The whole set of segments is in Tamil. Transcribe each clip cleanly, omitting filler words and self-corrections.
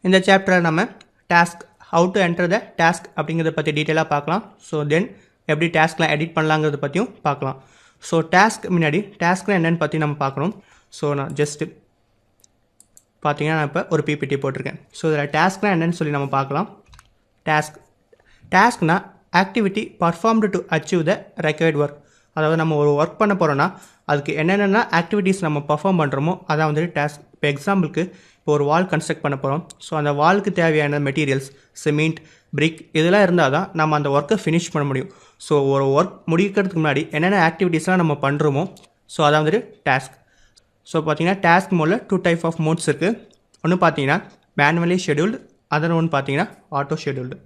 இந்த சாப்டரில் நம்ம task how to enter the task அப்படிங்கிறத பற்றி டீட்டெயிலாக பார்க்கலாம். ஸோ தென் எப்படி டாஸ்க்லாம் எடிட் பண்ணலாங்கிறத பற்றியும் பார்க்கலாம். ஸோ டாஸ்க் முன்னாடி டாஸ்க்லாம் என்னென்னு பற்றி நம்ம பார்க்கணும். ஸோ நான் ஜஸ்ட்டு பார்த்தீங்கன்னா நான் இப்போ ஒரு பிபிடி போட்டிருக்கேன். ஸோ இதில் டாஸ்க்லாம் என்னென்னு சொல்லி நம்ம பார்க்கலாம். டாஸ்க்னா activity performed to achieve the required work. அதாவது நம்ம ஒரு ஒர்க் பண்ண போகிறோன்னா அதுக்கு என்னென்ன ஆக்டிவிட்டீஸ் நம்ம பர்ஃபார்ம் பண்ணுறோமோ அதான் வந்துட்டு டாஸ்க். இப்போ எக்ஸாம்பிளுக்கு இப்போ ஒரு வால் கன்ஸ்ட்ரக்ட் பண்ண போகிறோம். ஸோ அந்த வாலுக்கு தேவையான மெட்டீரியல்ஸ் சிமெண்ட், பிரிக் இதெல்லாம் இருந்தால் தான் நம்ம அந்த ஒர்க்கை ஃபினிஷ் பண்ண முடியும். ஸோ ஒரு ஒர்க் முடிக்கிறதுக்கு முன்னாடி என்னென்ன ஆக்டிவிட்டீஸ்லாம் நம்ம பண்ணுறோமோ ஸோ அதான் வந்துட்டு டாஸ்க். ஸோ பார்த்தீங்கன்னா டாஸ்க் மோடில் 2 டைப் ஆஃப் மோட்ஸ் இருக்குது. ஒன்று பார்த்தீங்கன்னா மேனுவலி ஷெடியூல்டு, அதர் ஒன்று பார்த்தீங்கன்னா ஆட்டோ ஷெடியூல்டு.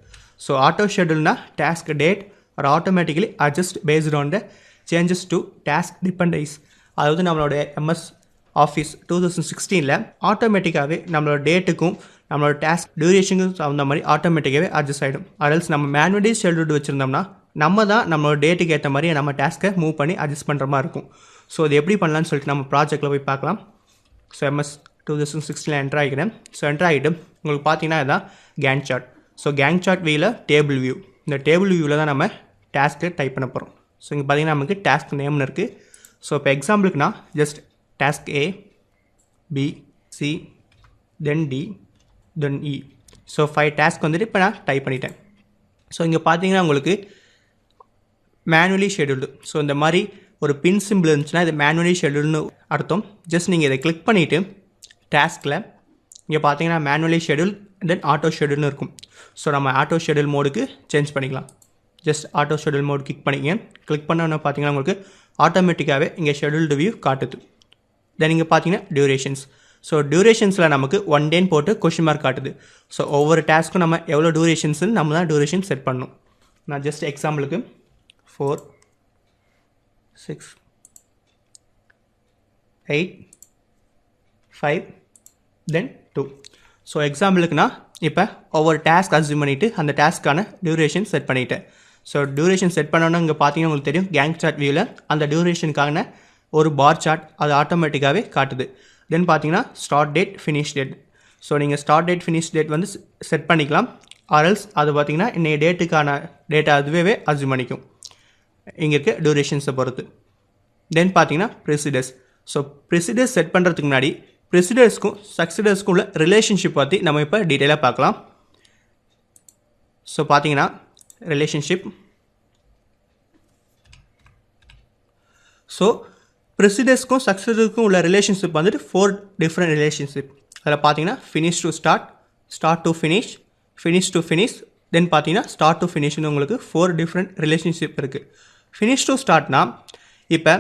ஸோ ஆட்டோ ஷெடியூல்னா task date are automatically adjust based on the changes to task dependence. அதாவது நம்மளோட எம்எஸ் ஆஃபீஸ் 2016 ஆட்டோமேட்டிக்காகவே நம்மளோட டேட்டுக்கும் நம்மளோட டாஸ்க் டியூரேஷனுக்கும் தகுந்த மாதிரி ஆட்டோமேட்டிக்காகவே அட்ஜஸ்ட் ஆகிடும். அதல்ஸ் நம்ம மேனுவலி ஷெடியூல்டு வச்சுருந்தோம்னா நம்ம தான் நம்மளோட டேட்டுக்கு ஏற்ற மாதிரி நம்ம டாஸ்க்கை மூவ் பண்ணி அட்ஜஸ்ட் பண்ணுற மாதிரி இருக்கும். ஸோ இது எப்படி பண்ணலான்னு சொல்லிட்டு நம்ம ப்ராஜெக்ட்டில் போய் பார்க்கலாம். ஸோ எம்எஸ் 2016 என்ட்ரு ஆகிக்கிறேன். ஸோ என்ட்ரு ஆகிட்டு உங்களுக்கு பார்த்தீங்கன்னா இதுதான் gantt chart. So gantt chart வியூவில் டேபிள் வியூ, இந்த டேபிள் வியூவில் தான் நம்ம டாஸ்க்கு டைப் பண்ண போகிறோம். ஸோ இங்கே பார்த்தீங்கன்னா நமக்கு டாஸ்க் நேம்னு இருக்குது. ஸோ இப்போ எக்ஸாம்பிளுக்குனா just task A, B, C, then D, then E. So 5 task வந்துட்டு இப்போ நான் டைப் பண்ணிட்டேன். ஸோ இங்கே பார்த்தீங்கன்னா உங்களுக்கு மேனுவலி ஷெடியூல்டு. ஸோ இந்த மாதிரி ஒரு பின் சிம்பிள் இருந்துச்சுன்னா இது மேனுவலி ஷெடியூல்னு அர்த்தம். ஜஸ்ட் நீங்கள் இதை கிளிக் பண்ணிவிட்டு டாஸ்கில் இங்கே பார்த்தீங்கன்னா மேனுவலி ஷெடியூல் தென் ஆட்டோ ஷெடியூல்னு இருக்கும். ஸோ நம்ம ஆட்டோ ஷெடியூல் மோடுக்கு சேஞ்ச் பண்ணிக்கலாம். Just auto schedule mode click பண்ணிங்க. கிளிக் பண்ணோன்னு பார்த்தீங்கன்னா உங்களுக்கு ஆட்டோமேட்டிக்காகவே இங்கே ஷெடியூல்டு வியூ காட்டுது. தென் இங்கே பார்த்தீங்கன்னா டியூரேஷன்ஸ். ஸோ டியூரேஷன்ஸில் நமக்கு 1 டேன்னு போட்டு கொஷின் மார்க் காட்டுது. ஸோ ஒவ்வொரு டாஸ்க்கும் நம்ம எவ்வளோ டியூரேஷன்ஸ்னு நம்ம தான் டியூரேஷன் செட் பண்ணணும். நான் ஜஸ்ட் எக்ஸாம்பிளுக்கு 4, 6, 8, 5, தென் 2. ஸோ எக்ஸாம்பிளுக்குனா இப்போ ஒவ்வொரு டாஸ்க் அஸ்யூம் பண்ணிவிட்டு அந்த டாஸ்க்கான டியூரேஷன் செட் பண்ணிவிட்டேன். ஸோ டியூரேஷன் செட் பண்ணோன்னா இங்கே பார்த்தீங்கன்னா உங்களுக்கு தெரியும் கேங் சார்ட் வியூவில் அந்த டியூரேஷனுக்கான ஒரு பார் சார்ட் அது ஆட்டோமேட்டிக்காகவே காட்டுது. தென் பார்த்தீங்கன்னா start date, finish date. So நீங்கள் ஸ்டார்ட் டேட், ஃபினிஷ் டேட் வந்து செட் பண்ணிக்கலாம். ஆர்எல்ஸ் அது பார்த்தீங்கன்னா இன்றைய டேட்டுக்கான டேட்டா அதுவே அஸ்யூம் பண்ணிக்கும் இங்கே இருக்க டியூரேஷன்ஸை பொறுத்து. தென் பார்த்தீங்கன்னா ப்ரெசிடர்ஸ். ஸோ ப்ரெசிடர்ஸ் செட் பண்ணுறதுக்கு முன்னாடி ப்ரெசிடர்ஸ்க்கும் சக்சீடர்ஸ்க்கும் உள்ள ரிலேஷன்ஷிப் பற்றி நம்ம இப்போ டீட்டெயிலாக பார்க்கலாம். ஸோ பார்த்தீங்கன்னா ரிலேஷன்ஷிப். ஸோ ப்ரெசிடர்ஸ்க்கும் சக்சீடருக்கும் உள்ள ரிலேஷன்ஷிப் வந்துட்டு 4 டிஃப்ரெண்ட் ரிலேஷன்ஷிப். அதில் பார்த்தீங்கன்னா finish to start, start to finish, finish to finish, then பார்த்தீங்கன்னா ஸ்டார்ட் டு ஃபினிஷ்னு உங்களுக்கு 4 டிஃப்ரெண்ட் ரிலேஷன்ஷிப் இருக்குது. ஃபினிஷ் டு ஸ்டார்ட்னா இப்போ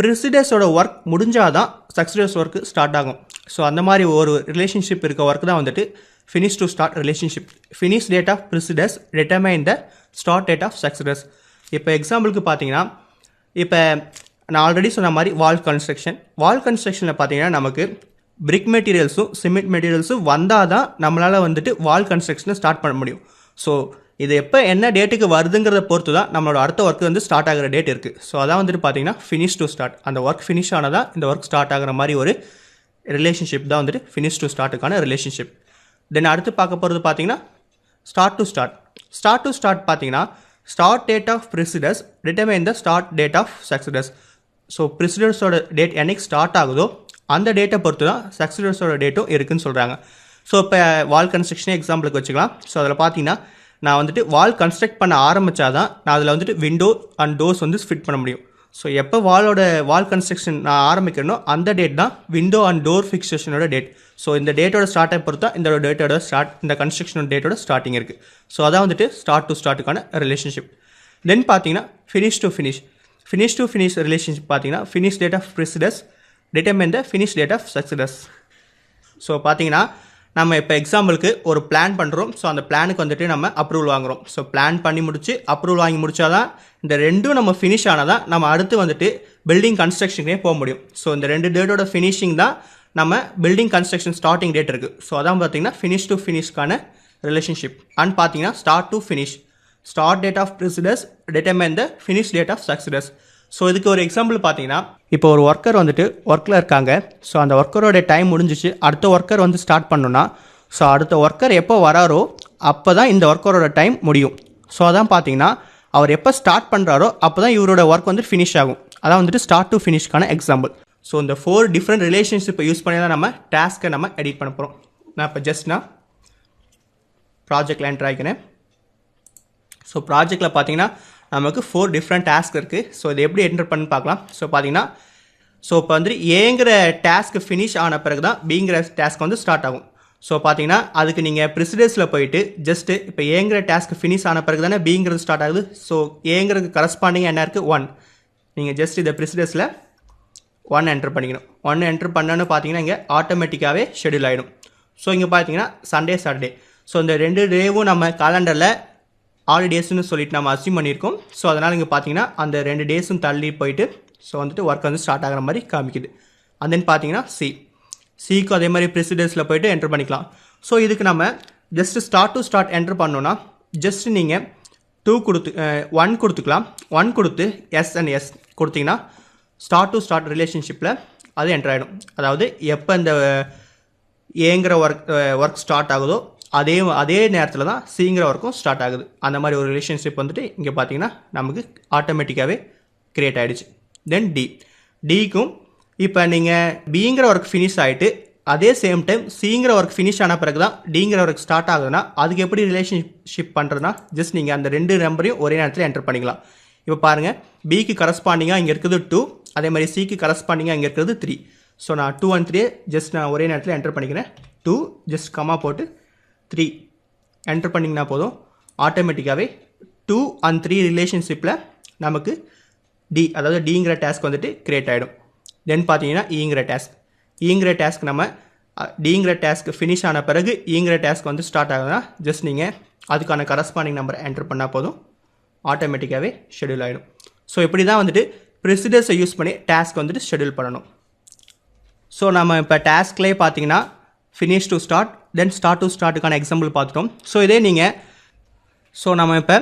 ப்ரெசிடர்ஸோட ஒர்க் முடிஞ்சால் தான் சக்சீடர்ஸ் ஒர்க்கு ஸ்டார்ட் ஆகும். ஸோ அந்த மாதிரி ஒரு ரிலேஷன்ஷிப் இருக்க ஒர்க் தான் வந்துட்டு finish to start relationship. Finish date of predecessors determine the start date of successors. இப்போ எக்ஸாம்பிளுக்கு பார்த்தீங்கன்னா இப்போ நான் ஆல்ரெடி சொன்ன மாதிரி வால் கன்ஸ்ட்ரக்ஷனில் பார்த்தீங்கன்னா நமக்கு பிரிக் மெட்டீரியல்ஸும் சிமெண்ட் மெட்டீரியல்ஸும் வந்தால் தான் நம்மளால் வந்துட்டு வால் கன்ஸ்ட்ரக்ஷனை ஸ்டார்ட் பண்ண முடியும். ஸோ இது எப்போ என்ன டேட்டுக்கு வருதுங்கிறத பொறுத்து தான் நம்மளோட அடுத்த ஒர்க் வந்து ஸ்டார்ட் ஆகிற டேட் இருக்குது. ஸோ அதான் வந்துட்டு பார்த்தீங்கன்னா ஃபினிஷ் டு ஸ்டார்ட். அந்த ஒர்க் ஃபினிஷ் ஆனதான் இந்த ஒர்க் ஸ்டார்ட் ஆகிற மாதிரி ஒரு ரிலேஷன்ஷிப் தான் வந்துட்டு ஃபினிஷ் டு ஸ்டார்ட்டுக்கான ரிலேஷன்ஷிப். தென் அடுத்து பார்க்க போகிறது பார்த்தீங்கன்னா start to start. Start to start பார்த்தீங்கன்னா start date of predecessors determine the start date of successors. So ப்ரெசிடர்ஸோட டேட் என்னைக்கு ஸ்டார்ட் ஆகுதோ அந்த டேட்டை பொறுத்து தான் சக்சீடர்ஸோட டேட்டும் இருக்குதுன்னு சொல்கிறாங்க. ஸோ இப்போ வால் கன்ஸ்ட்ரக்ஷனே எக்ஸாம்பிளுக்கு வச்சுக்கலாம். ஸோ அதில் பார்த்தீங்கன்னா நான் வந்துட்டு வால் கன்ஸ்ட்ரக்ட் பண்ண ஆரம்பித்தா தான் நான் அதில் வந்துட்டு விண்டோ அண்ட் டோர்ஸ் வந்து ஃபிட் பண்ண முடியும். ஸோ எப்போ வால் கன்ஸ்ட்ரக்ஷன் நான் ஆரம்பிக்கிறனோ அந்த டேட் தான் விண்டோ அண்ட் டோர் ஃபிக்ஸேஷனோட டேட். ஸோ இந்த டேட்டோட ஸ்டார்ட்டை பொறுத்து தான் இந்த டேட்டோட இந்த கன்ஸ்ட்ரக்ஷனோட டேட்டோட ஸ்டார்டிங் இருக்குது. ஸோ அதான் வந்துட்டு ஸ்டார்ட் டு ஸ்டார்ட்டுக்கான ரிலேஷன்ஷிப். தென் பார்த்தீங்கன்னா ஃபினிஷ் டு ஃபினிஷ் ரிலேஷன்ஷிப் பார்த்தீங்கன்னா finish date of predecessors determine the finish date of successors. So பார்த்தீங்கன்னா நம்ம இப்போ எக்ஸாம்பிளுக்கு ஒரு பிளான் பண்ணுறோம். ஸோ அந்த பிளானுக்கு வந்துட்டு நம்ம அப்ரூவல் வாங்குகிறோம். ஸோ பிளான் பண்ணி முடிச்சு அப்ரூவல் வாங்கி முடிச்சாதான் இந்த ரெண்டும் நம்ம ஃபினிஷ் ஆனால் தான் நம்ம அடுத்து வந்துட்டு பில்டிங் கன்ஸ்ட்ரக்ஷனே போக முடியும். ஸோ இந்த 2 டேட்டோட ஃபினிஷிங் தான் நம்ம பில்டிங் கன்ஸ்ட்ரக்ஷன் ஸ்டார்டிங் டேட் இருக்குது. ஸோ அதான் பார்த்தீங்கன்னா ஃபினிஷ் டு ஃபினிஷ்க்கான ரிலேஷன்ஷிப். அண்ட் பார்த்தீங்கன்னா start to finish, start date of predecessors determine the finish date of successors. So இதுக்கு ஒரு எக்ஸாம்பிள் பார்த்தீங்கன்னா இப்போ ஒரு ஒர்க்கர் வந்துட்டு ஒர்க்கில் இருக்காங்க. ஸோ அந்த ஒர்க்கரோட டைம் முடிஞ்சிச்சு, அடுத்த ஒர்க்கர் வந்து ஸ்டார்ட் பண்ணணும்னா ஸோ அடுத்த ஒர்க்கர் எப்போ வராரோ அப்போ தான் இந்த ஒர்க்கரோட டைம் முடியும். ஸோ அதான் பார்த்தீங்கன்னா அவர் எப்போ ஸ்டார்ட் பண்ணுறாரோ அப்போ தான் இவரோட ஒர்க் வந்து ஃபினிஷ் ஆகும். அதான் வந்துட்டு ஸ்டார்ட் டு ஃபினிஷ்க்கான எக்ஸாம்பிள். ஸோ இந்த 4 டிஃப்ரெண்ட் ரிலேஷன்ஷிப்பை யூஸ் பண்ணி தான் நம்ம டாஸ்க்கை நம்ம எடிட் பண்ண போகிறோம். நான் இப்போ ஜஸ்ட்னா ப்ராஜெக்டில் என்டர் ஆகிக்கிறேன். ஸோ ப்ராஜெக்டில் பார்த்தீங்கன்னா நமக்கு 4 டிஃப்ரெண்ட் டாஸ்க் இருக்குது. ஸோ இதை எப்படி என்டர் பண்ணி பார்க்கலாம். ஸோ பார்த்தீங்கன்னா இப்போ வந்துட்டு ஏங்கிற டாஸ்க்கு ஃபினிஷ் ஆன பிறகு தான் பிங்கிற டாஸ்க் வந்து ஸ்டார்ட் ஆகும். ஸோ பார்த்தீங்கன்னா அதுக்கு நீங்கள் ப்ரிசிடர்ஸில் போயிட்டு ஜஸ்ட்டு இப்போ ஏங்கிற டாஸ்க் ஃபினிஷ் ஆன பிறகு தானே பிங்கிறது ஸ்டார்ட் ஆகுது. ஸோ ஏங்கிறதுக்கு கரஸ்பாண்டிங் என்ன இருக்குது 1. நீங்கள் ஜஸ்ட் இதை ப்ரிசிடர்ஸில் 1 என்டர் பண்ணிக்கணும். 1 என்டர் பண்ணோன்னு பார்த்தீங்கன்னா இங்கே ஆட்டோமேட்டிக்காகவே ஷெடியூல் ஆகிடும். ஸோ இங்கே பார்த்தீங்கன்னா சண்டே சாட்டர்டே. ஸோ இந்த 2 டேவும் நம்ம காலண்டரில் ஹாலிடேஸ்னு சொல்லிட்டு நம்ம அஸ்யூம் பண்ணியிருக்கோம். ஸோ அதனால் இங்கே பார்த்தீங்கன்னா அந்த 2 டேஸும் தள்ளி போயிட்டு ஸோ வந்துட்டு ஒர்க் வந்து ஸ்டார்ட் ஆகிற மாதிரி காமிக்குது. அண்ட் தென் பார்த்தீங்கன்னா சிக்கும் அதே மாதிரி ப்ரிசிடர்ஸில் போய்ட்டு என்டர் பண்ணிக்கலாம். ஸோ இதுக்கு நம்ம just start to start enter பண்ணோன்னா ஜஸ்ட் நீங்கள் 1 கொடுத்துக்கலாம். 1 கொடுத்து எஸ் அண்ட் எஸ் கொடுத்தீங்கன்னா ஸ்டார்ட் டு ஸ்டார்ட் ரிலேஷன்ஷிப்பில் அது என்டர் ஆகிடும். அதாவது எப்போ இந்த ஏங்கிற ஒர்க் ஸ்டார்ட் ஆகுதோ அதே நேரத்தில் தான் சிங்கிற ஒர்க்கும் ஸ்டார்ட் ஆகுது. அந்த மாதிரி ஒரு ரிலேஷன்ஷிப் வந்துட்டு இங்கே பார்த்தீங்கன்னா நமக்கு ஆட்டோமேட்டிக்காகவே க்ரியேட் ஆகிடுச்சு. தென் டிக்கும் இப்போ நீங்கள் பிங்கிற ஒர்க் ஃபினிஷ் ஆகிட்டு அதே சேம் டைம் சிங்கிற ஒர்க் ஃபினிஷ் ஆன பிறகு தான் டிங்கிற ஒர்க் ஸ்டார்ட் ஆகுதுன்னா அதுக்கு எப்படி ரிலேஷன்ஷிப் பண்ணுறதுனா ஜஸ்ட் நீங்கள் அந்த 2 நம்பரையும் ஒரே நேரத்தில் என்டர் பண்ணிக்கலாம். இப்போ பாருங்கள் பிக்கு கரஸ்பாண்டிங்காக இங்கே இருக்குது 2, அதே மாதிரி சிக்கு கரஸ்பாண்டிங்காக இங்கே இருக்கிறது 3. ஸோ நான் 2 and 3 ஜஸ்ட் நான் ஒரே நேரத்தில் என்டர் பண்ணிக்கிறேன். 2 ஜஸ்ட் கமா போட்டு 3 என்டர் பண்ணிங்கன்னா போதும். ஆட்டோமேட்டிக்காகவே 2 and 3 ரிலேஷன்ஷிப்பில் நமக்கு அதாவது டிங்கிற டாஸ்க் வந்துட்டு கிரியேட் ஆகிடும். தென் பார்த்தீங்கன்னா ஈங்கிற டாஸ்க் நம்ம டிங்கிற டாஸ்க் ஃபினிஷ் ஆன பிறகு ஈங்கிற டாஸ்க் வந்து ஸ்டார்ட் ஆகுதுன்னா ஜஸ்ட் நீங்கள் அதுக்கான கரஸ்பாண்டிங் நம்பரை என்டர் பண்ணால் போதும், ஆட்டோமேட்டிக்காகவே ஷெடியூல் ஆகிடும். ஸோ இப்படி தான் வந்துட்டு ப்ரிசிடர்ஸை யூஸ் பண்ணி டாஸ்க் வந்துட்டு ஷெடியூல் பண்ணணும். ஸோ நம்ம இப்போ டாஸ்க்லேயே பார்த்தீங்கன்னா finish to start then start to ஸ்டார்ட்டுக்கான எக்ஸாம்பிள் பார்த்துட்டோம். ஸோ இதே நீங்கள் நம்ம இப்போ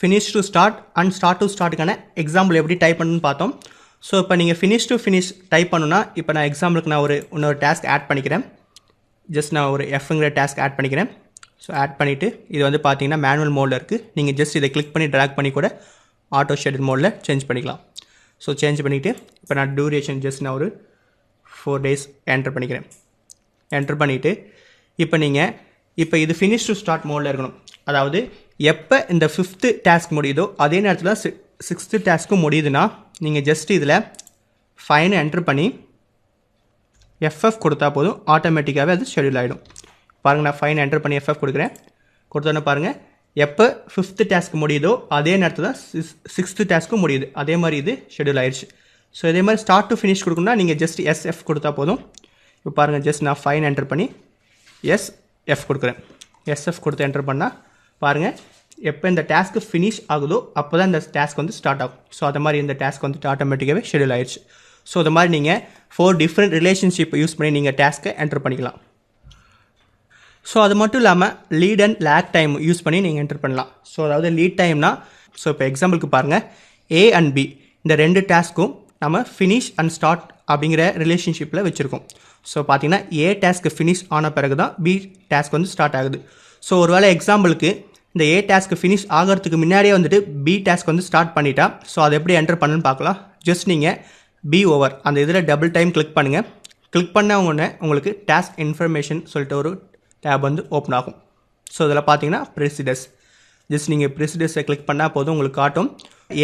finish to start and start to ஸ்டார்ட்டுக்கான எக்ஸாம்பிள் எப்படி டைப் பண்ணணும்னு பார்த்தோம். ஸோ இப்போ நீங்கள் ஃபினிஷ் டு ஃபினிஷ் டைப் பண்ணணுன்னா இப்போ நான் எக்ஸாம்பிளுக்கு நான் இன்னொரு டாஸ்க் ஆட் பண்ணிக்கிறேன். ஜஸ்ட் நான் ஒரு எஃப்ங்கிற டாஸ்க் ஆட் பண்ணிக்கிறேன். ஸோ ஆட் பண்ணிவிட்டு இது வந்து பார்த்தீங்கன்னா மேனுவல் மோடில் இருக்குது. நீங்கள் ஜஸ்ட் இதை கிளிக் பண்ணி ட்ராக் பண்ணி கூட ஆட்டோ ஷெட்யூல் மோடில் சேஞ்ச் பண்ணிக்கலாம். ஸோ சேஞ்ச் பண்ணிவிட்டு இப்போ நான் டியூரேஷன் ஜஸ்ட் நான் ஒரு 4 days என்டர் பண்ணிக்கிறேன். என்டர் பண்ணிவிட்டு இப்போ இது ஃபினிஷ் டு ஸ்டார்ட் மோடில் இருக்கணும். அதாவது எப்போ இந்த 5th டாஸ்க் முடியுதோ அதே நேரத்தில் 6th டாஸ்க்கும் முடியுதுன்னா நீங்கள் ஜஸ்ட் இதில் ஃபைனை என்டர் பண்ணி எஃப்எஃப் கொடுத்தா போதும், ஆட்டோமேட்டிக்காகவே அது ஷெடியூல் ஆகிடும். பாருங்கள் நான் ஃபைனை என்டர் பண்ணி எஃப்எஃப் கொடுக்குறேன். கொடுத்தோன்னே பாருங்கள் எப்போ 5th டாஸ்க் முடியுதோ அதே நேரத்தில் தான் 6th டாஸ்க்கும் முடியுது. அதே மாதிரி இது ஷெடியூல் ஆயிடுச்சு. ஸோ இதே மாதிரி ஸ்டார்ட் டு ஃபினிஷ் கொடுக்கணும்னா நீங்கள் ஜஸ்ட் எஸ்எஃப் கொடுத்தா போதும். இப்போ பாருங்கள் ஜஸ்ட் நான் ஃபைன் என்டர் பண்ணி எஸ்எஃப் கொடுக்குறேன். எஸ்எஃப் கொடுத்து என்டர் பண்ணால் பாருங்கள் எப்போ இந்த டாஸ்க்கு ஃபினிஷ் ஆகுதோ அப்போ தான் இந்த டாஸ்க் வந்து ஸ்டார்ட் ஆகும். ஸோ அது மாதிரி இந்த டாஸ்க் வந்துட்டு ஆட்டோமேட்டிக்காகவே ஷெடியூல் ஆயிடுச்சு. ஸோ அது மாதிரி நீங்கள் 4 டிஃப்ரெண்ட் ரிலேஷன்ஷிப்பை யூஸ் பண்ணி நீங்கள் டாஸ்க்கை என்டர் பண்ணிக்கலாம். ஸோ அது மட்டும் இல்லாமல் lead and lag time use பண்ணி நீங்கள் என்டர் பண்ணலாம். ஸோ அதாவது லீட் டைம்னா ஸோ இப்போ எக்ஸாம்பிளுக்கு பாருங்கள் ஏ அண்ட் பி இந்த 2 டாஸ்க்கும் நம்ம ஃபினிஷ் அண்ட் ஸ்டார்ட் அப்படிங்கிற ரிலேஷன்ஷிப்பில் வச்சுருக்கோம். ஸோ பார்த்தீங்கன்னா ஏ டாஸ்க்கு ஃபினிஷ் ஆன பிறகு தான் பி டாஸ்க் வந்து ஸ்டார்ட் ஆகுது. ஸோ ஒரு வேளை எக்ஸாம்பிளுக்கு இந்த ஏ டாஸ்க்கு ஃபினிஷ் ஆகிறதுக்கு முன்னாடியே வந்துட்டு பி டாஸ்க் வந்து ஸ்டார்ட் பண்ணிட்டா ஸோ அதை எப்படி என்டர் பண்ணுன்னு பார்க்கலாம். ஜஸ்ட் நீங்கள் பி ஓவர் அந்த இதில் டபுள் டைம் கிளிக் பண்ணுங்கள். கிளிக் பண்ண உடனே உங்களுக்கு டாஸ்க் இன்ஃபர்மேஷன் சொல்லிட்டு ஒரு டேப் வந்து ஓப்பன் ஆகும். ஸோ இதில் பார்த்தீங்கன்னா ப்ரிசிடர்ஸ் ஜஸ்ட் நீங்கள் ப்ரிசிடர்ஸை கிளிக் பண்ணால் போதும் உங்களுக்கு காட்டும்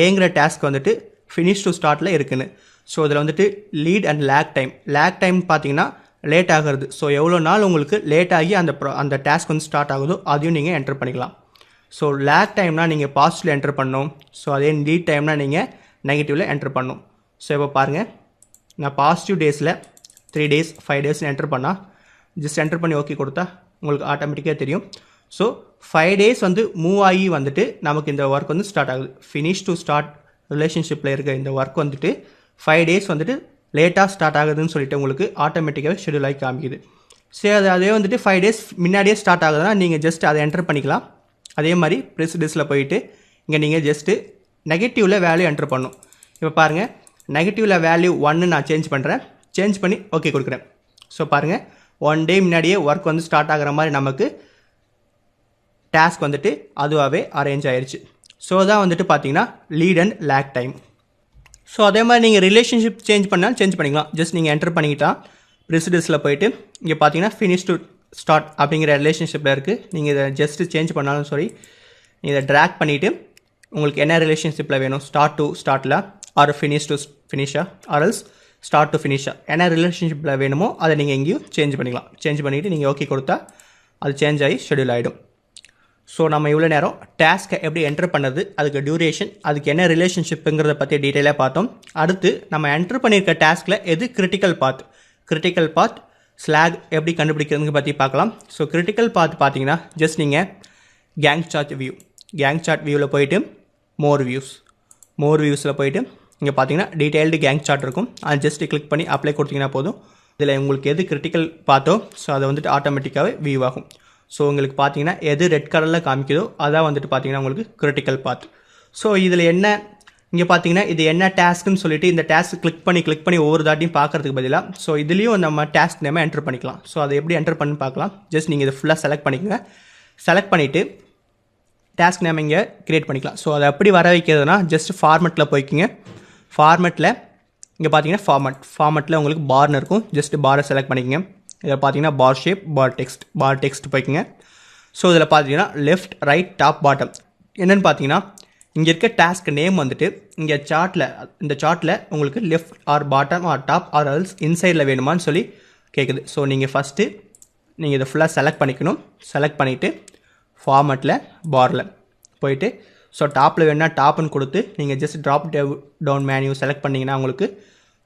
ஏங்கிற டாஸ்க் வந்துட்டு ஃபினிஷ் டு ஸ்டார்ட்டில் இருக்குன்னு. ஸோ இதில் வந்துட்டு லீட் அண்ட் லேக் டைம் பார்த்தீங்கன்னா லேட் ஆகிறது. ஸோ எவ்வளோ நாள் உங்களுக்கு லேட் ஆகி அந்த டாஸ்க் வந்து ஸ்டார்ட் ஆகுதோ அதையும் நீங்கள் என்டர் பண்ணிக்கலாம். ஸோ லேக் டைம்னால் நீங்கள் பாசிட்டிவில் என்டர் பண்ணணும். ஸோ அதே லீட் டைம்னால் நீங்கள் நெகட்டிவில் என்டர் பண்ணணும். ஸோ இப்போ பாருங்கள் நான் பாசிட்டிவ் டேஸில் 3 days 5 days என்டர் பண்ணால் ஜஸ்ட் என்டர் பண்ணி ஓகே கொடுத்தா உங்களுக்கு ஆட்டோமேட்டிக்காக தெரியும். ஸோ 5 days வந்து மூவ் ஆகி வந்துட்டு நமக்கு இந்த ஒர்க் வந்து ஸ்டார்ட் ஆகுது. ஃபினிஷ் டு ஸ்டார்ட் ரிலேஷன்ஷிப்பில் இருக்க இந்த ஒர்க் வந்துட்டு 5 days வந்துட்டு லேட்டாக ஸ்டார்ட் ஆகுதுன்னு சொல்லிட்டு உங்களுக்கு ஆட்டோமேட்டிக்காகவே ஷெடியூல் ஆகி காமிக்குது. சரி அதே வந்துட்டு 5 days முன்னாடியே ஸ்டார்ட் ஆகுதுன்னா நீங்கள் ஜஸ்ட் அதை என்டர் பண்ணிக்கலாம். அதே மாதிரி ப்ரெசிடர்ஸில் போயிட்டு இங்கே நீங்கள் ஜஸ்ட்டு நெகட்டிவில் வேல்யூ என்டர் பண்ணணும். இப்போ பாருங்கள் நெகட்டிவில் வேல்யூ 1 நான் சேஞ்ச் பண்ணுறேன். சேஞ்ச் பண்ணி ஓகே கொடுக்குறேன். ஸோ பாருங்கள் 1 day முன்னாடியே ஒர்க் வந்து ஸ்டார்ட் ஆகிற மாதிரி நமக்கு டாஸ்க் வந்துட்டு அதுவாகவே அரேஞ்ச் ஆயிடுச்சு. ஸோ தான் வந்துட்டு பார்த்தீங்கன்னா lead and lag time. So அதே மாதிரி நீங்கள் ரிலேஷன்ஷிப் சேஞ்ச் பண்ணாலும் சேஞ்ச் பண்ணிக்கலாம். ஜஸ்ட் நீங்கள் என்டர் பண்ணிக்கிட்டா ப்ரெசிடென்ஸில் போயிட்டு இங்கே பார்த்தீங்கன்னா ஃபினிஷ் டு ஸ்டார்ட் அப்படிங்கிற ரிலேஷன்ஷிப்பில் இருக்குது. நீங்கள் இதை ஜஸ்ட்டு சேஞ்ச் பண்ணாலும் சரி, நீங்கள் இதை ட்ராக் பண்ணிவிட்டு உங்களுக்கு என்ன ரிலேஷன்ஷிப்பில் வேணும், ஸ்டார்ட் டு ஸ்டார்ட்டில் ஆர் ஃபினிஷ் டு ஃபினிஷாக ஆர்எல்ஸ் ஸ்டார்ட் டு ஃபினிஷாக என்ன ரிலேஷன்ஷிப்பில் வேணுமோ அதை நீங்கள் எங்கேயும் சேஞ்ச் பண்ணிக்கலாம். சேஞ்ச் பண்ணிவிட்டு நீங்கள் ஓகே கொடுத்தா அது சேஞ்ச் ஆகி ஷெடியூல் ஆகிடும். ஸோ நம்ம இவ்வளோ நேரம் டாஸ்க்கை எப்படி என்டர் பண்ணுறது, அதுக்கு டியூரேஷன், அதுக்கு என்ன ரிலேஷன்ஷிப்புங்கிறத பற்றி டீட்டெயிலாக பார்த்தோம். அடுத்து நம்ம என்டர் பண்ணியிருக்க டாஸ்கில் எது கிரிட்டிக்கல் பாத் ஸ்லாக் எப்படி கண்டுபிடிக்கிறதுங்க பற்றி பார்க்கலாம். ஸோ கிரிட்டிக்கல் பாத் பார்த்தீங்கன்னா ஜஸ்ட் நீங்கள் கேங் சார்ட் வியூவில் போயிட்டு மோர் வியூஸில் போயிட்டு இங்கே பார்த்தீங்கன்னா டீட்டெயில்டு கேங் சார்ட் இருக்கும். அது ஜஸ்ட்டு கிளிக் பண்ணி அப்ளை கொடுத்தீங்கன்னா போதும். இதில் உங்களுக்கு எது கிரிட்டிக்கல் பார்த்தோ ஸோ அதை வந்துட்டு ஆட்டோமேட்டிக்காகவே வியூ ஆகும். ஸோ உங்களுக்கு பார்த்தீங்கன்னா எது ரெட் கலரில் காமிக்குதோ அதான் வந்துட்டு பார்த்தீங்கன்னா உங்களுக்கு கிரிட்டிக்கல் பாத். ஸோ இதில் என்ன இங்கே பார்த்தீங்கன்னா இது என்ன டாஸ்க்குன்னு சொல்லிட்டு இந்த டாஸ்க் கிளிக் பண்ணி ஒவ்வொரு தாட்டியும் பார்க்கறதுக்கு பதிலாக ஸோ இதுலேயும் நம்ம டாஸ்க் நேமை என்டர் பண்ணிக்கலாம். ஸோ அதை எப்படி என்டர் பண்ணி பார்க்கலாம். ஜஸ்ட் நீங்கள் இதை ஃபுல்லாக செலக்ட் பண்ணிக்கோங்க. செலக்ட் பண்ணிவிட்டு டாஸ்க் நேம் இங்கே க்ரியேட் பண்ணிக்கலாம். ஸோ அதை எப்படி வர வைக்கிறதுனா ஜஸ்ட் ஃபார்மெட்டில் போய்க்குங்க. ஃபார்மெட்டில் இங்கே பார்த்தீங்கன்னா ஃபார்மெட்டில் உங்களுக்கு பார்னு இருக்கும். ஜஸ்ட் பாரை செலக்ட் பண்ணிக்கங்க. இதில் பார்த்தீங்கன்னா பார் ஷேப், பார் டெக்ஸ்ட் போய்க்குங்க. ஸோ இதில் பார்த்தீங்கன்னா லெஃப்ட், ரைட், டாப், பாட்டம் என்னென்னு பார்த்தீங்கன்னா இங்கே இருக்க டாஸ்க் நேம் வந்துட்டு இங்கே இந்த சார்ட்டில் உங்களுக்கு left or bottom or top or else இன்சைடில் வேணுமான்னு சொல்லி கேட்குது. ஸோ நீங்கள் ஃபஸ்ட்டு நீங்கள் இதை ஃபுல்லாக செலக்ட் பண்ணிக்கணும். செலக்ட் பண்ணிவிட்டு ஃபார்மெட்டில் பாரில் போயிட்டு ஸோ டாப்பில் வேணுன்னா டாப்னு கொடுத்து நீங்கள் just drop down menu select பண்ணிங்கன்னா உங்களுக்கு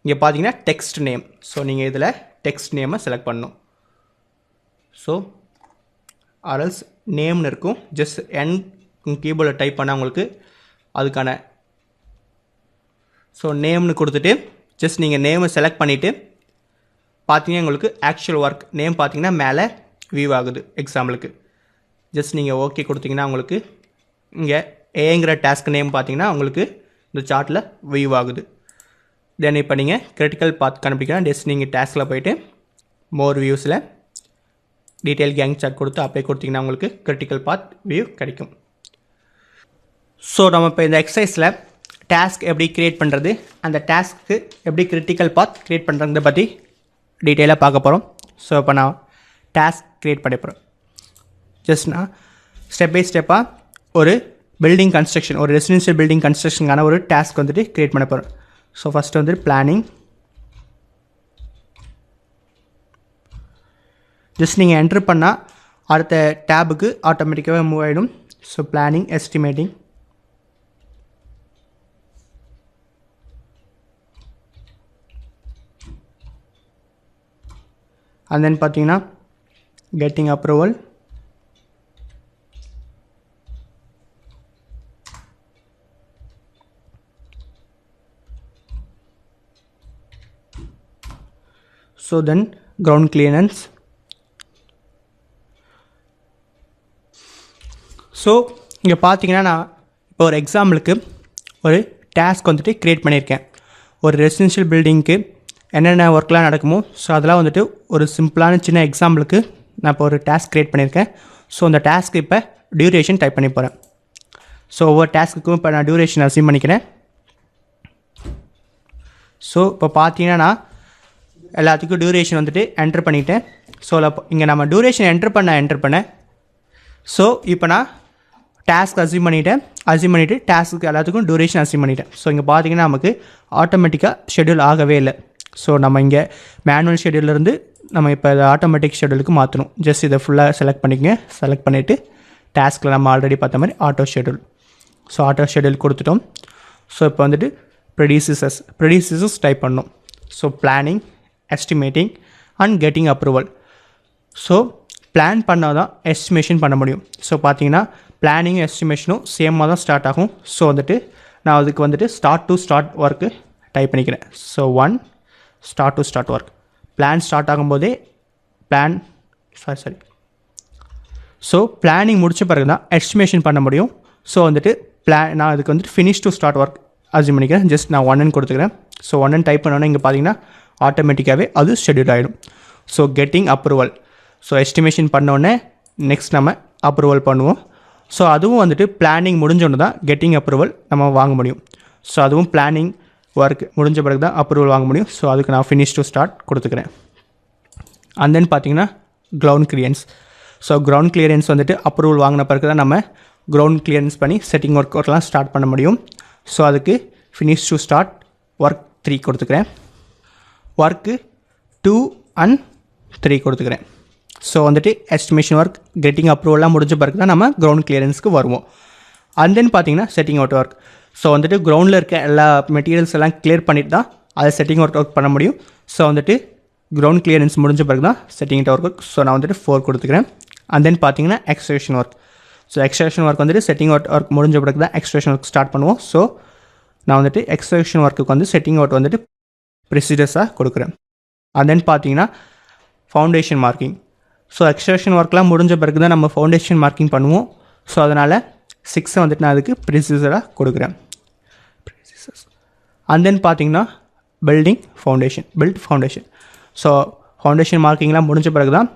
இங்கே பார்த்தீங்கன்னா டெக்ஸ்ட் நேம். ஸோ நீங்கள் இதில் டெக்ஸ்ட் நேமை செலக்ட் பண்ணணும். ஸோ ஆர்எல்ஸ் நேம்னு இருக்கும். ஜஸ்ட் என் கீபோர்டில் டைப் பண்ணால் உங்களுக்கு அதுக்கான ஸோ நேம்னு கொடுத்துட்டு ஜஸ்ட் நீங்கள் நேமை செலக்ட் பண்ணிவிட்டு பார்த்தீங்கன்னா உங்களுக்கு ஆக்சுவல் ஒர்க் நேம் பார்த்தீங்கன்னா மேலே வியூ ஆகுது. எக்ஸாம்பிளுக்கு ஜஸ்ட் நீங்கள் ஓகே கொடுத்தீங்கன்னா உங்களுக்கு இங்கே ஏங்கிற டாஸ்க் நேம் பார்த்தீங்கன்னா உங்களுக்கு இந்த சார்ட்டில் வியூ ஆகுது. தென் இப்போ நீங்கள் கிரிட்டிக்கல் பாத் கண்டுபிடிக்கலாம். ஜஸ்ட் நீங்கள் டாஸ்கில் போய்ட்டு மோர் வியூஸில் டீட்டெயில் கேங் சார்ட் கொடுத்து அப்ளை கொடுத்தீங்கன்னா உங்களுக்கு கிரிட்டிக்கல் பாத் வியூ கிடைக்கும். ஸோ நம்ம இப்போ இந்த எக்ஸசைஸில் டாஸ்க் எப்படி க்ரியேட் பண்ணுறது, அந்த டாஸ்க்கு எப்படி கிரிட்டிக்கல் பாத் க்ரியேட் பண்ணுறதை பற்றி டீட்டெயிலாக பார்க்க போகிறோம். ஸோ இப்போ நான் டாஸ்க் க்ரியேட் பண்ண போகிறேன். ஜஸ்ட் நான் ஸ்டெப் பை ஸ்டெப்பாக ஒரு பில்டிங் கன்ஸ்ட்ரக்ஷன், ஒரு ரெசிடென்ஷியல் பில்டிங் கன்ஸ்ட்ரக்ஷனுக்கான ஒரு டாஸ்க் வந்துட்டு க்ரியேட் பண்ண போகிறேன். ஸோ ஃபஸ்ட்டு வந்துட்டு பிளானிங். ஜஸ்ட் நீங்கள் என்ட்ரு பண்ணால் அடுத்த டேபுக்கு ஆட்டோமேட்டிக்காகவே மூவ் ஆகிடும். So planning, estimating, and then பார்த்தீங்கன்னா getting approval, so then ground clearance. So இங்கே பார்த்தீங்கன்னா நான் இப்போ ஒரு எக்ஸாம்பிளுக்கு ஒரு டாஸ்க் வந்துட்டு க்ரியேட் பண்ணியிருக்கேன். ஒரு ரெசிடென்ஷியல் பில்டிங்க்கு என்னென்ன ஒர்க்லாம் நடக்குமோ ஸோ அதெல்லாம் வந்துட்டு ஒரு சிம்பிளான சின்ன எக்ஸாம்பிளுக்கு நான் இப்போ ஒரு டாஸ்க் க்ரியேட் பண்ணியிருக்கேன். ஸோ அந்த டாஸ்க்கு இப்போ டியூரேஷன் டைப் பண்ணி போகிறேன். ஸோ ஒவ்வொரு டாஸ்க்குக்கும் இப்போ நான் டியூரேஷன் அசீவ் பண்ணிக்கிறேன். ஸோ இப்போ பார்த்தீங்கன்னா நான் எல்லாத்துக்கும் டியூரேஷன் வந்துட்டு என்ட்ரு பண்ணிட்டேன். ஸோ இங்கே நம்ம டியூரேஷன் என்ட்ரு பண்ணேன். ஸோ இப்போ நான் டாஸ்க் அசீவ் பண்ணிவிட்டு டாஸ்க்கு எல்லாத்துக்கும் டியூரேஷன் அசீவ் பண்ணிட்டேன். ஸோ இங்கே பார்த்தீங்கன்னா நமக்கு ஆட்டோமேட்டிக்காக ஷெட்யூல் ஆகவே இல்லை. ஸோ நம்ம இங்கே மேனுவல் ஷெட்யூலேருந்து நம்ம இப்போ இதை ஆட்டோமேட்டிக் ஷெட்யூலுக்கு மாற்றணும். ஜஸ்ட் இதை ஃபுல்லாக செலக்ட் பண்ணிக்கங்க. செலக்ட் பண்ணிவிட்டு டாஸ்கில் நம்ம ஆல்ரெடி பார்த்த மாதிரி ஆட்டோ ஷெட்யூல் கொடுத்துட்டோம். ஸோ இப்போ வந்துட்டு ப்ரெடியூசர்ஸ் டைப் பண்ணணும். So planning, estimating and getting approval. So plan பண்ணால் தான் எஸ்டிமேஷன் பண்ண முடியும். ஸோ பார்த்தீங்கன்னா பிளானிங்கும் எஸ்டிமேஷனும் சேமாக தான் ஸ்டார்ட் ஆகும். ஸோ வந்துட்டு நான் அதுக்கு வந்துட்டு ஸ்டார்ட் ஒர்க்கு டைப் பண்ணிக்கிறேன். So 1 start work. Plan start ஆகும்போதே ஸோ பிளானிங் முடித்த பிறகு தான் எஸ்டிமேஷன் பண்ண முடியும். ஸோ வந்துட்டு நான் அதுக்கு வந்துட்டு finish to start work achieve பண்ணிக்கிறேன். ஜஸ்ட் நான் 1ன்னு கொடுத்துக்கிறேன். ஸோ 1ன்னு டைப் பண்ணோன்னா இங்கே பார்த்தீங்கன்னா ஆட்டோமேட்டிக்காகவே அது ஷெட்யூல் ஆகிடும். So getting approval. So estimation பண்ணோடனே நெக்ஸ்ட் நம்ம அப்ரூவல் பண்ணுவோம். ஸோ அதுவும் வந்துட்டு பிளானிங் முடிஞ்சோன்னு தான் கெட்டிங் அப்ரூவல் நம்ம வாங்க முடியும். ஸோ அதுவும் பிளானிங் ஒர்க் முடிஞ்ச பிறகு தான் அப்ரூவல் வாங்க முடியும். ஸோ அதுக்கு நான் ஃபினிஷ் டு ஸ்டார்ட் கொடுத்துக்கிறேன். அண்ட் தென் பார்த்தீங்கன்னா ground clearance. So ground clearance வந்துட்டு அப்ரூவல் வாங்கின பிறகு தான் நம்ம கிரவுண்ட் கிளியரன்ஸ் பண்ணி செட்டிங் ஒர்க்லாம் ஸ்டார்ட் பண்ண முடியும். ஸோ அதுக்கு ஃபினிஷ் டு ஸ்டார்ட் ஒர்க் 3 கொடுத்துக்கிறேன். ஒர்க்கு 2 and 3 கொடுத்துக்கிறேன். ஸோ வந்துட்டு எஸ்டிமேஷன் ஒர்க் கெட்டிங் அப்ரூவல்லாம் முடிஞ்ச பிறகு தான் நம்ம கிரவுண்ட் கிளியரன்ஸ்க்கு வருவோம். அண்ட் தென் பார்த்தீங்கன்னா செட்டிங் அவுட் ஒர்க். ஸோ வந்துட்டு கிரவுண்டில் இருக்க எல்லா மெட்டீரியல்ஸ் எல்லாம் கிளியர் பண்ணிட்டு தான் அதை செட்டிங் ஒர்க் பண்ண முடியும். ஸோ வந்துட்டு கிரவுண்ட் கிளியரன்ஸ் முடிஞ்ச பிறகு தான் செட்டிங் ஒர்க். ஸோ நான் வந்துட்டு 4 கொடுத்துக்கிறேன். அண்ட் தென் பார்த்தீங்கன்னா எக்ஸ்ட்ரேஷன் ஒர்க். ஸோ எக்ஸ்ட்ரேஷன் ஒர்க் வந்துட்டு செட்டிங் ஒர்க் முடிஞ்ச பிறகு தான் எக்ஸ்ட்ரேஷன் ஒர்க் ஸ்டார்ட் பண்ணுவோம். ஸோ நான் வந்துட்டு எக்ஸ்ட்ரேஷன் ஒர்க்குக்கு வந்து செட்டிங் அவுட் வந்துட்டு ப்ரொசீஜர்ஸாக கொடுக்குறேன். அண்ட் தென் பார்த்தீங்கன்னா ஃபவுண்டேஷன் மார்க்கிங். ஸோ எக்ஸ்ட்ரேஷன் ஒர்க்லாம் முடிஞ்ச பிறகு தான் நம்ம ஃபவுண்டேஷன் மார்க்கிங் பண்ணுவோம். ஸோ அதனால் 6 வந்துட்டு நான் அதுக்கு ப்ரொசீஜராக கொடுக்குறேன். அண்ட் தென் பார்த்தீங்கன்னா பில்ட் ஃபவுண்டேஷன். ஸோ ஃபவுண்டேஷன் மார்க்கிங்லாம் முடிஞ்ச பிறகு தான்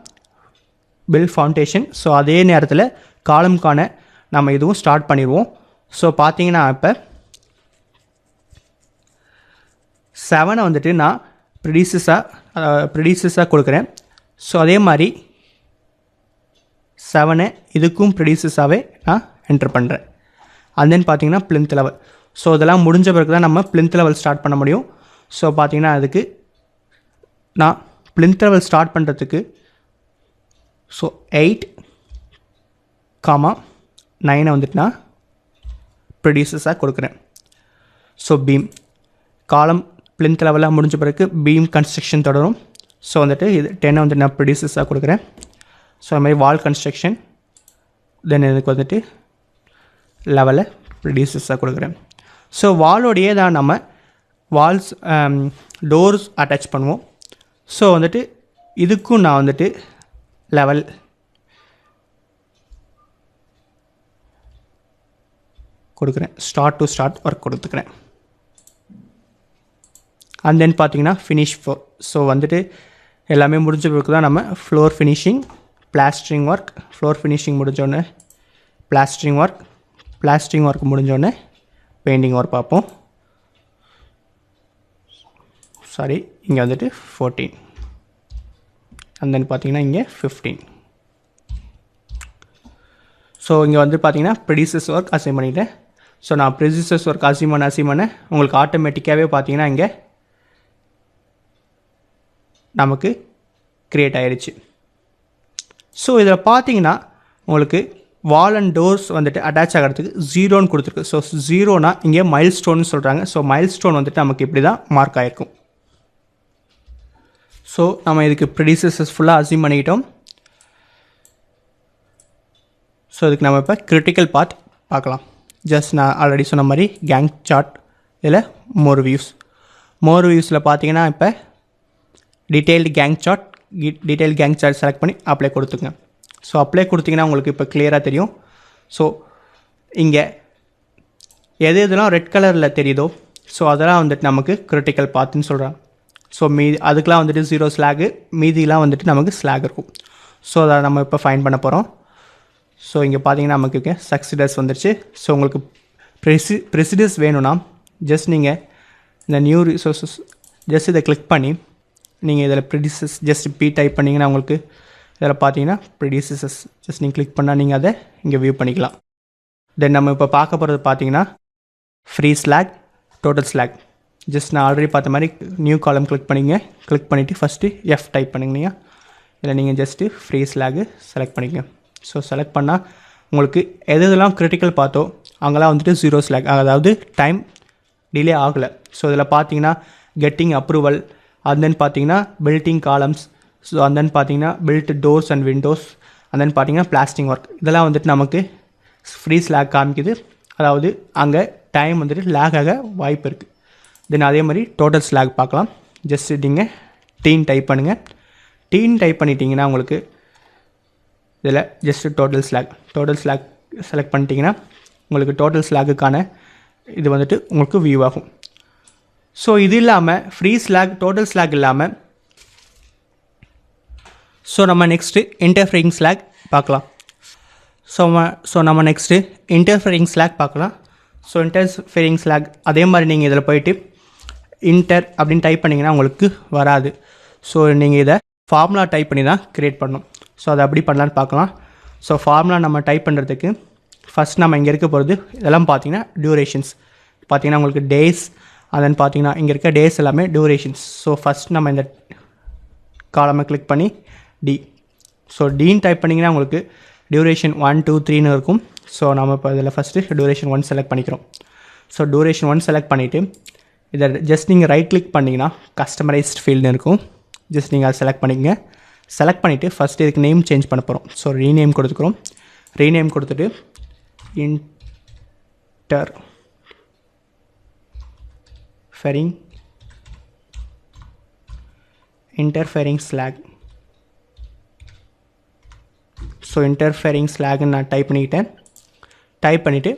பில்ட் ஃபவுண்டேஷன். ஸோ அதே நேரத்தில் காலம்கான நம்ம இதுவும் ஸ்டார்ட் பண்ணிடுவோம். ஸோ பார்த்தீங்கன்னா இப்போ 7 வந்துட்டு நான் ப்ரிடியூசஸாக கொடுக்குறேன். ஸோ அதே மாதிரி 7 இதுக்கும் ப்ரிடியூசஸாகவே நான் என்டர் பண்ணுறேன். அண்ட் தென் பார்த்தீங்கன்னா பிளிந்த் லெவல். ஸோ இதெல்லாம் முடிஞ்ச பிறகு தான் நம்ம பிளிந்த் லெவல் ஸ்டார்ட் பண்ண முடியும். ஸோ பார்த்தீங்கன்னா அதுக்கு நான் பிளிந்த் லெவல் ஸ்டார்ட் பண்ணுறதுக்கு ஸோ 8,9 வந்துட்டு நான் ப்ரொடியூசஸாக கொடுக்குறேன். ஸோ பீம் காலம் பிளிந்த் லெவலாக முடிஞ்ச பிறகு பீம் கன்ஸ்ட்ரக்ஷன் தொடரும். ஸோ வந்துட்டு இது 10 வந்துட்டு நான் ப்ரொடியூசஸாக கொடுக்குறேன். ஸோ அது மாதிரி வால் கன்ஸ்ட்ரக்ஷன் தென் இதுக்கு வந்துட்டு லெவலில் ப்ரொடியூசஸாக கொடுக்குறேன். ஸோ வாலோடையே தான் நம்ம வால்ஸ் டோர்ஸ் அட்டாச் பண்ணுவோம். ஸோ வந்துட்டு இதுக்கும் நான் வந்துட்டு லெவல் கொடுக்குறேன். ஸ்டார்ட் டு ஸ்டார்ட் ஒர்க் கொடுத்துக்கிறேன். அண்ட் தென் பார்த்தீங்கன்னா ஃபினிஷ் ஃப்ளோர். ஸோ வந்துட்டு எல்லாமே முடிஞ்ச பிறகு தான் நம்ம floor finishing, plastering work, floor finishing முடிஞ்சோடனே பிளாஸ்டரிங் ஒர்க் முடிஞ்சோடனே பெயிண்டிங் ஒர்க் பார்ப்போம். சாரி, இங்கே வந்துட்டு 14 அண்ட் தென் பார்த்தீங்கன்னா இங்கே 15. ஸோ இங்கே வந்து பார்த்தீங்கன்னா ப்ரொடியூசர்ஸ் ஒர்க் அசைன் பண்ணிவிட்டேன். ஸோ நான் ப்ரொடியூசர்ஸ் ஒர்க் அசைன் பண்ண உங்களுக்கு ஆட்டோமேட்டிக்காகவே பார்த்தீங்கன்னா இங்கே நமக்கு க்ரியேட் ஆகிடுச்சு. ஸோ இதில் பார்த்தீங்கன்னா உங்களுக்கு வால் அண்ட் டோர்ஸ் வந்துட்டு அட்டாச் ஆகிறதுக்கு 0ன்னு கொடுத்துருக்கு. ஸோ 0னா இங்கே மைல் ஸ்டோன்னு சொல்கிறாங்க. ஸோ மைல் ஸ்டோன் வந்துட்டு நமக்கு இப்படி தான் மார்க் ஆகிருக்கும். ஸோ நம்ம இதுக்கு ப்ரொடியூசர்ஸ் ஃபுல்லாக அசைன் பண்ணிக்கிட்டோம். ஸோ இதுக்கு நம்ம இப்போ கிரிட்டிக்கல் பார்ட் பார்க்கலாம். ஜஸ்ட் நான் ஆல்ரெடி சொன்ன மாதிரி கேங் சார்ட், இதில் மோர் வியூஸில் பார்த்தீங்கன்னா இப்போ டீட்டெயில்டு கேங் சார்ட் செலக்ட் பண்ணி அப்ளை கொடுத்துங்க. ஸோ அப்ளை கொடுத்தீங்கன்னா உங்களுக்கு இப்போ கிளியராக தெரியும். ஸோ இங்கே எதெல்லாம் ரெட் கலரில் தெரியுதோ ஸோ அதெல்லாம் வந்துட்டு நமக்கு கிரிட்டிக்கல் பாத்துன்னு சொல்கிறாங்க. ஸோ அதுக்கெலாம் வந்துட்டு 0 ஸ்லாகு, மீதிலாம் வந்துட்டு நமக்கு ஸ்லாக் இருக்கும். ஸோ அதை நம்ம இப்போ ஃபைன் பண்ண போகிறோம். ஸோ இங்கே பார்த்தீங்கன்னா நமக்கு இங்கே சக்சிடர்ஸ் வந்துருச்சு. ஸோ உங்களுக்கு ப்ரெசிடர்ஸ் வேணும்னா ஜஸ்ட் நீங்கள் இந்த நியூ ரிசோர்ஸஸ் ஜஸ்ட் இதை கிளிக் பண்ணி நீங்கள் இதில் ப்ரொடியூசர்ஸ் ஜஸ்ட் டைப் பண்ணிங்கன்னா உங்களுக்கு இதில் பார்த்தீங்கன்னா ப்ரொடியூசர்ஸ் ஜஸ்ட் நீங்கள் கிளிக் பண்ணால் நீங்கள் அதை இங்கே வியூ பண்ணிக்கலாம். தென் நம்ம இப்போ பார்க்க போகிறது பார்த்தீங்கன்னா free slack, total slack. Just நான் ஆல்ரெடி பார்த்த மாதிரி நியூ காலம் கிளிக் பண்ணிவிட்டு ஃபஸ்ட்டு F டைப் பண்ணிங்க. இதில் நீங்கள் ஜஸ்ட்டு ஃப்ரீ ஸ்லாகு செலக்ட் பண்ணிக்கங்க. ஸோ செலக்ட் பண்ணால் உங்களுக்கு எதெல்லாம் கிரிட்டிக்கல் பார்த்தோ அங்கெல்லாம் வந்துட்டு 0 ஸ்லாக், அதாவது டைம் டிலே ஆகலை. ஸோ இதில் பார்த்தீங்கன்னா கெட்டிங் அப்ரூவல், அண்ட் தென் பார்த்தீங்கன்னா building columns, so and then பார்த்தீங்கன்னா build doors and windows, and then பார்த்தீங்கன்னா பிளாஸ்டிங் ஒர்க், இதெல்லாம் வந்துட்டு நமக்கு ஃப்ரீ ஸ்லாக் காமிக்குது. அதாவது அங்கே டைம் வந்துட்டு லேக் ஆக வாய்ப்பு இருக்குது. தென் அதே மாதிரி டோட்டல் ஸ்லாக் பார்க்கலாம். ஜஸ்ட் நீங்கள் டீன் டைப் பண்ணுங்கள். டீன் டைப் பண்ணிட்டீங்கன்னா உங்களுக்கு இதில் ஜஸ்ட்டு டோட்டல் ஸ்லாக் செலக்ட் பண்ணிட்டீங்கன்னா உங்களுக்கு டோட்டல் ஸ்லாக்குக்கான இது வந்துட்டு உங்களுக்கு வியூ ஆகும். ஸோ இது இல்லாமல் ஃப்ரீ ஸ்லாக், டோட்டல் ஸ்லாக் இல்லாமல் ஸோ நம்ம நெக்ஸ்ட்டு இன்டர்ஃபரிங் ஸ்லாக் பார்க்கலாம். ஸோ நம்ம நெக்ஸ்ட்டு இன்டர்ஃபரிங் ஸ்லாக் பார்க்கலாம். ஸோ இன்டர்ஃபரிங் ஸ்லாக் அதே மாதிரி நீங்கள் இதில் போயிட்டு இன்டர் அப்படின்னு டைப் பண்ணிங்கன்னா உங்களுக்கு வராது. ஸோ நீங்கள் இதை ஃபார்முலா டைப் பண்ணி தான் க்ரியேட் பண்ணணும். ஸோ அதை அப்படி பண்ணலான்னு பார்க்கலாம். ஸோ ஃபார்முலா நம்ம டைப் பண்ணுறதுக்கு ஃபஸ்ட் நம்ம இங்கே இருக்க போகிறது இதெல்லாம் பார்த்தீங்கன்னா டியூரேஷன்ஸ். பார்த்தீங்கன்னா உங்களுக்கு டேஸ் அதன் பார்த்தீங்கன்னா இங்கே இருக்க டேஸ் எல்லாமே டியூரேஷன்ஸ். ஸோ ஃபஸ்ட் நம்ம இந்த காலமை கிளிக் பண்ணி டி. ஸோ டின்னு டைப் பண்ணிங்கன்னா உங்களுக்கு டியூரேஷன் 1 2 3ன்னு இருக்கும். ஸோ நம்ம இப்போ இதில் ஃபஸ்ட்டு டியூரேஷன் 1 செலக்ட் பண்ணிக்கிறோம். ஸோ டியூரேஷன் 1 செலக்ட் பண்ணிவிட்டு இதை ஜஸ்ட் நீங்கள் ரைட் கிளிக் பண்ணிங்கன்னா கஸ்டமரைஸ்ட் ஃபீல்டுன்னு இருக்கும். ஜஸ்ட் நீங்கள் அதை செலக்ட் பண்ணிக்கங்க. செலக்ட் பண்ணிவிட்டு ஃபஸ்ட்டு இதுக்கு நேம் சேஞ்ச் பண்ண போகிறோம். So rename கொடுத்துக்கிறோம். ரீநேம் கொடுத்துட்டு இன்டர்ஃபெரிங் ஸ்லாக். ஸோ இன்டர்ஃபெரிங் ஸ்லாக்னு நான் டைப் பண்ணிவிட்டு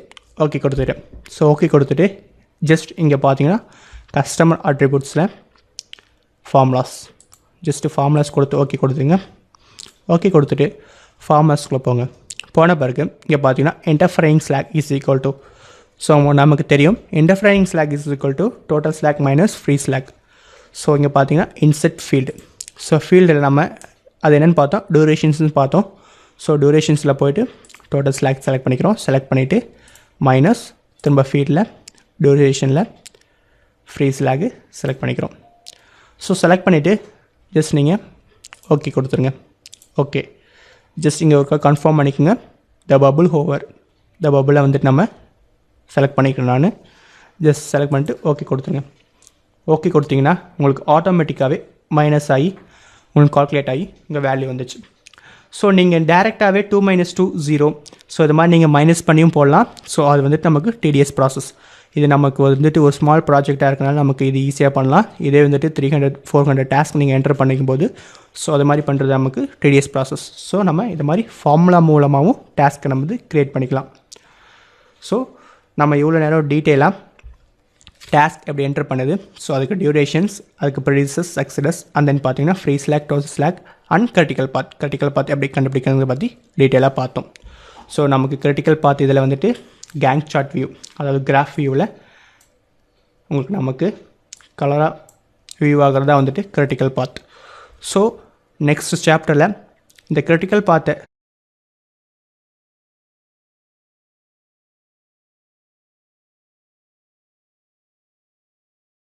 ஓகே கொடுத்துட்டேன். ஸோ ஓகே கொடுத்துட்டு ஜஸ்ட் இங்கே பார்த்தீங்கன்னா கஸ்டமர் அட்ரிபியூட்ஸில் ஜஸ்ட்டு ஃபார்முலாஸ் கொடுத்து ஓகே கொடுத்துருங்க. ஓகே கொடுத்துட்டு ஃபார்முலாஸ்குள்ளே போன பிறகு இங்கே பார்த்தீங்கன்னா interfering slack is equal to, so நமக்கு தெரியும் interfering slack is equal to total slack minus free slack. So இங்கே பார்த்தீங்கன்னா இன்செட் ஃபீல்டு. ஸோ ஃபீல்டில் நம்ம அது என்னென்னு பார்த்தோம், டியூரேஷன்ஸ்னு பார்த்தோம். ஸோ டியூரேஷன்ஸில் போய்ட்டு டோட்டல் ஸ்லாக் செலக்ட் பண்ணிக்கிறோம். செலக்ட் பண்ணிவிட்டு மைனஸ் திரும்ப ஃபீல்டில் டியூரேஷனில் ஃப்ரீ ஸ்லாகு செலக்ட் பண்ணிக்கிறோம். ஸோ செலக்ட் பண்ணிவிட்டு ஜஸ்ட் நீங்கள் ஓகே கொடுத்துருங்க. ஓகே ஜஸ்ட் இங்கே ஒருக்கா கன்ஃபார்ம் பண்ணிக்கோங்க. த பபுளை வந்துட்டு நம்ம செலக்ட் பண்ணிக்கிறேன். நான் ஜஸ்ட் செலக்ட் பண்ணிட்டு ஓகே கொடுத்துருங்க. ஓகே கொடுத்தீங்கன்னா உங்களுக்கு ஆட்டோமேட்டிக்காகவே மைனஸ் ஆகி உங்களுக்கு கால்குலேட் ஆகி இங்கே வேல்யூ வந்துச்சு. ஸோ நீங்கள் டேரெக்டாகவே 2 - 2 0. ஸோ இது மாதிரி நீங்கள் மைனஸ் பண்ணியும் போடலாம். ஸோ அது வந்துட்டு நமக்கு டிடிஎஸ் ப்ராசஸ். இது நமக்கு வந்துட்டு ஒரு ஸ்மால் ப்ராஜெக்டாக இருக்கனால நமக்கு இது ஈஸியாக பண்ணலாம். இதே வந்துட்டு 300 400 டாஸ்க் நீங்கள் என்டர் பண்ணிக்கும் போது ஸோ அது மாதிரி பண்ணுறது நமக்கு டிடிஎஸ் ப்ராசஸ். ஸோ நம்ம இது மாதிரி ஃபார்முலா மூலமாகவும் டாஸ்க்கை நம்ம வந்து க்ரியேட் பண்ணிக்கலாம். ஸோ நம்ம இவ்வளோ நேரம் டீட்டெயிலாக டாஸ்க் எப்படி என்டர் பண்ணுது, ஸோ அதுக்கு டியூரேஷன்ஸ், அதுக்கு ப்ரொடியூசர்ஸ், சக்ஸஸ், அண்ட் தென் பார்த்தீங்கன்னா free slack, total slack and critical path எப்படி கண்டுபிடிக்கிறத பற்றி டீட்டெயிலாக பார்த்தோம். ஸோ நமக்கு கிரிட்டிக்கல் பாத் இதில் வந்துட்டு கேங் சார்ட் வியூ, அதாவது கிராஃப் வியூவில் உங்களுக்கு நமக்கு கலராக வியூ ஆகிறதா வந்துட்டு கிரிட்டிக்கல் பாத். ஸோ நெக்ஸ்ட் சாப்டரில் இந்த கிரிட்டிக்கல் பாத்தை